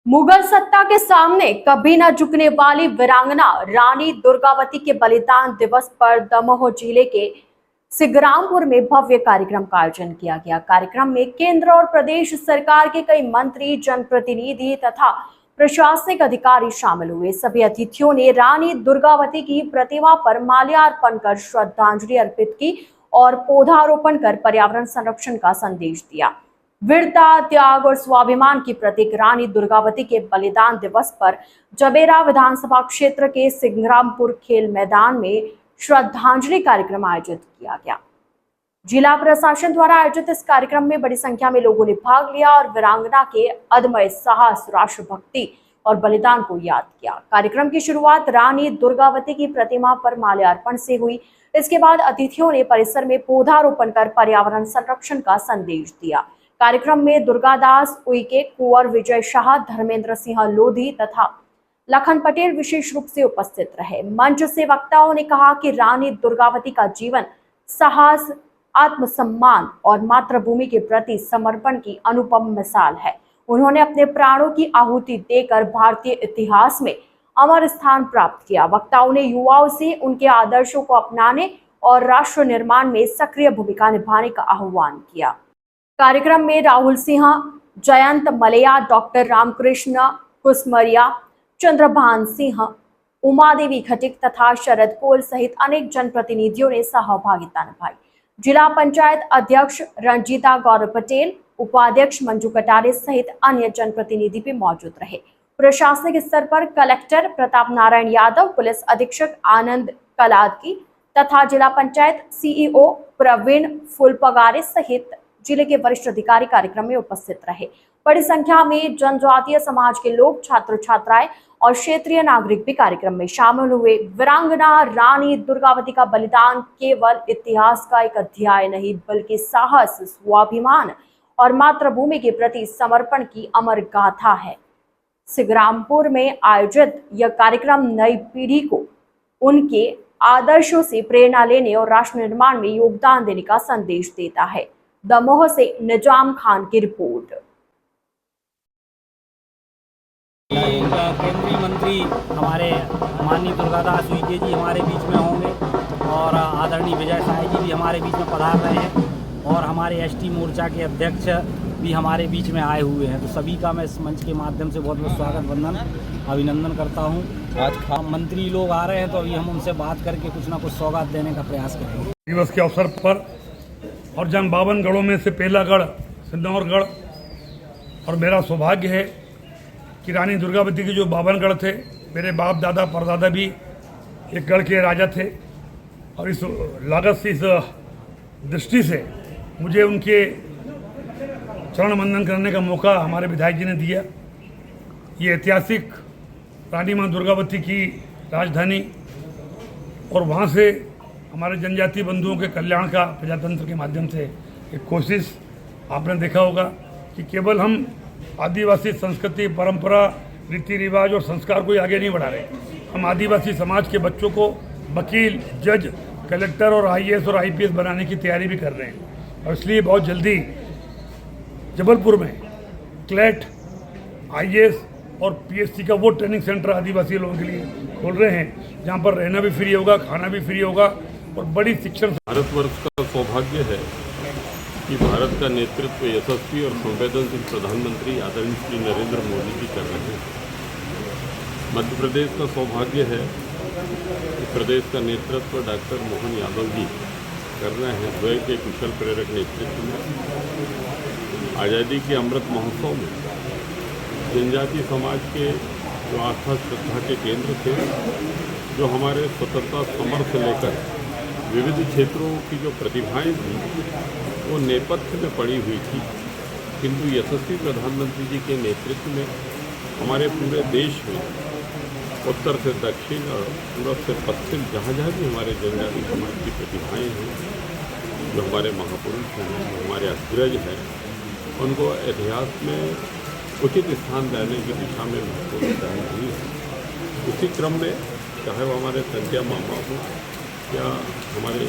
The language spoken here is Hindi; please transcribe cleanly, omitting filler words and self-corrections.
मुगल सत्ता के सामने कभी न झुकने वाली वीरांगना रानी दुर्गावती के बलिदान दिवस पर दमोह जिले के सिगरामपुर में भव्य कार्यक्रम का आयोजन किया गया। कार्यक्रम में केंद्र और प्रदेश सरकार के कई मंत्री, जनप्रतिनिधि तथा प्रशासनिक अधिकारी शामिल हुए। सभी अतिथियों ने रानी दुर्गावती की प्रतिमा पर माल्यार्पण कर श्रद्धांजलि अर्पित की और पौधारोपण कर पर्यावरण संरक्षण का संदेश दिया। वीरता, त्याग और स्वाभिमान की प्रतीक रानी दुर्गावती के बलिदान दिवस पर जबेरा विधानसभा क्षेत्र के सिंग्रामपुर खेल मैदान में श्रद्धांजलि कार्यक्रम आयोजित किया गया। जिला प्रशासन द्वारा आयोजित इस कार्यक्रम में बड़ी संख्या में लोगों ने भाग लिया और वीरांगना के अदम्य साहस, राष्ट्रभक्ति और बलिदान को याद किया। कार्यक्रम की शुरुआत रानी दुर्गावती की प्रतिमा पर माल्यार्पण से हुई। इसके बाद अतिथियों ने परिसर में पौधारोपण कर पर्यावरण संरक्षण का संदेश दिया। कार्यक्रम में दुर्गादास उइके, कुंवर विजय शाह, धर्मेंद्र सिंह लोधी तथा लखन पटेल विशेष रूप से उपस्थित रहे। मंच से वक्ताओं ने कहा कि रानी दुर्गावती का जीवन साहस, आत्मसम्मान और मातृभूमि के प्रति समर्पण की अनुपम मिसाल है। उन्होंने अपने प्राणों की आहुति देकर भारतीय इतिहास में अमर स्थान प्राप्त किया। वक्ताओं ने युवाओं से उनके आदर्शों को अपनाने और राष्ट्र निर्माण में सक्रिय भूमिका निभाने का आह्वान किया। कार्यक्रम में राहुल सिंह, जयंत मलैया, डॉक्टर रामकृष्ण कुसमरिया, चंद्रभान सिंह, उमा देवी खटिक तथा शरद कोल सहित अनेक जनप्रतिनिधियों ने सहभागिता निभाई। जिला पंचायत अध्यक्ष रंजीता गौरव पटेल, उपाध्यक्ष मंजू कटारे सहित अन्य जनप्रतिनिधि भी मौजूद रहे। प्रशासनिक स्तर पर कलेक्टर प्रताप नारायण यादव, पुलिस अधीक्षक आनंद कलादकी तथा जिला पंचायत सीईओ प्रवीण फुलपगारे सहित जिले के वरिष्ठ अधिकारी कार्यक्रम में उपस्थित रहे। बड़ी संख्या में जनजातीय समाज के लोग, छात्र छात्राएं और क्षेत्रीय नागरिक भी कार्यक्रम में शामिल हुए। वीरांगना रानी दुर्गावती का बलिदान केवल इतिहास का एक अध्याय नहीं, बल्कि साहस, स्वाभिमान और मातृभूमि के प्रति समर्पण की अमर गाथा है। सिगरामपुर में आयोजित यह कार्यक्रम नई पीढ़ी को उनके आदर्शों से प्रेरणा लेने और राष्ट्र निर्माण में योगदान देने का संदेश देता है। दमोह से निजाम खान की रिपोर्ट। केंद्रीय मंत्री हमारे माननीय दुर्गादास उइके जी हमारे बीच में होंगे और आदरणीय विजय शाह जी भी हमारे बीच में पधार रहे हैं और हमारे एसटी मोर्चा के अध्यक्ष भी हमारे बीच में आए हुए हैं। तो सभी का मैं इस मंच के माध्यम से बहुत बहुत स्वागत, वंदन, अभिनंदन करता हूं। आज मंत्री लोग आ रहे हैं तो अभी हम उनसे बात करके कुछ ना कुछ सौगात देने का प्रयास करेंगे। दिवस के अवसर पर और जन 52 गढ़ों में से पहला गढ़ सिन्नौरगढ़, और मेरा सौभाग्य है कि रानी दुर्गावती के जो 52 गढ़ थे, मेरे बाप दादा परदादा भी एक गढ़ के राजा थे और इस लागत से, इस दृष्टि से मुझे उनके चरण वंदन करने का मौका हमारे विधायक जी ने दिया। ये ऐतिहासिक रानी माँ दुर्गावती की राजधानी और वहाँ से हमारे जनजातीय बंधुओं के कल्याण का प्रजातंत्र के माध्यम से एक कोशिश आपने देखा होगा कि केवल हम आदिवासी संस्कृति, परंपरा, रीति रिवाज और संस्कार को आगे नहीं बढ़ा रहे, हम आदिवासी समाज के बच्चों को वकील, जज, कलेक्टर और आईएएस और आईपीएस बनाने की तैयारी भी कर रहे हैं। और इसलिए बहुत जल्दी जबलपुर में क्लैट, आईएएस और पीएससी का वो ट्रेनिंग सेंटर आदिवासी लोगों के लिए खोल रहे हैं, जहाँ पर रहना भी फ्री होगा, खाना भी फ्री होगा और बड़ी शिक्षण। भारतवर्ष का सौभाग्य है कि भारत का नेतृत्व यशस्वी और संवेदनशील प्रधानमंत्री आदरणीय श्री नरेंद्र मोदी जी कर रहे हैं। मध्य प्रदेश का सौभाग्य है कि प्रदेश का नेतृत्व डॉक्टर मोहन यादव जी कर रहे हैं। द्वय के कुशल प्रेरक नेतृत्व में आज़ादी के अमृत महोत्सव में जनजातीय समाज के जो आस्था श्रद्धा के केंद्र थे, जो हमारे स्वतंत्रता समर से लेकर विविध क्षेत्रों की जो प्रतिभाएं थी वो नेपथ्य में पड़ी हुई थी, किंतु यशस्वी प्रधानमंत्री जी के नेतृत्व में हमारे पूरे देश में उत्तर से दक्षिण और पूर्व से पश्चिम जहाँ जहाँ भी हमारे जनजातीय समाज की प्रतिभाएं हैं, जो हमारे महापुरुष हैं, जो हमारे अग्रज हैं, उनको इतिहास में उचित स्थान देने की दिशा में महत्वपूर्ण पहल हुई है। उसी क्रम में चाहे वो हमारे संजय मामा हो या हमारे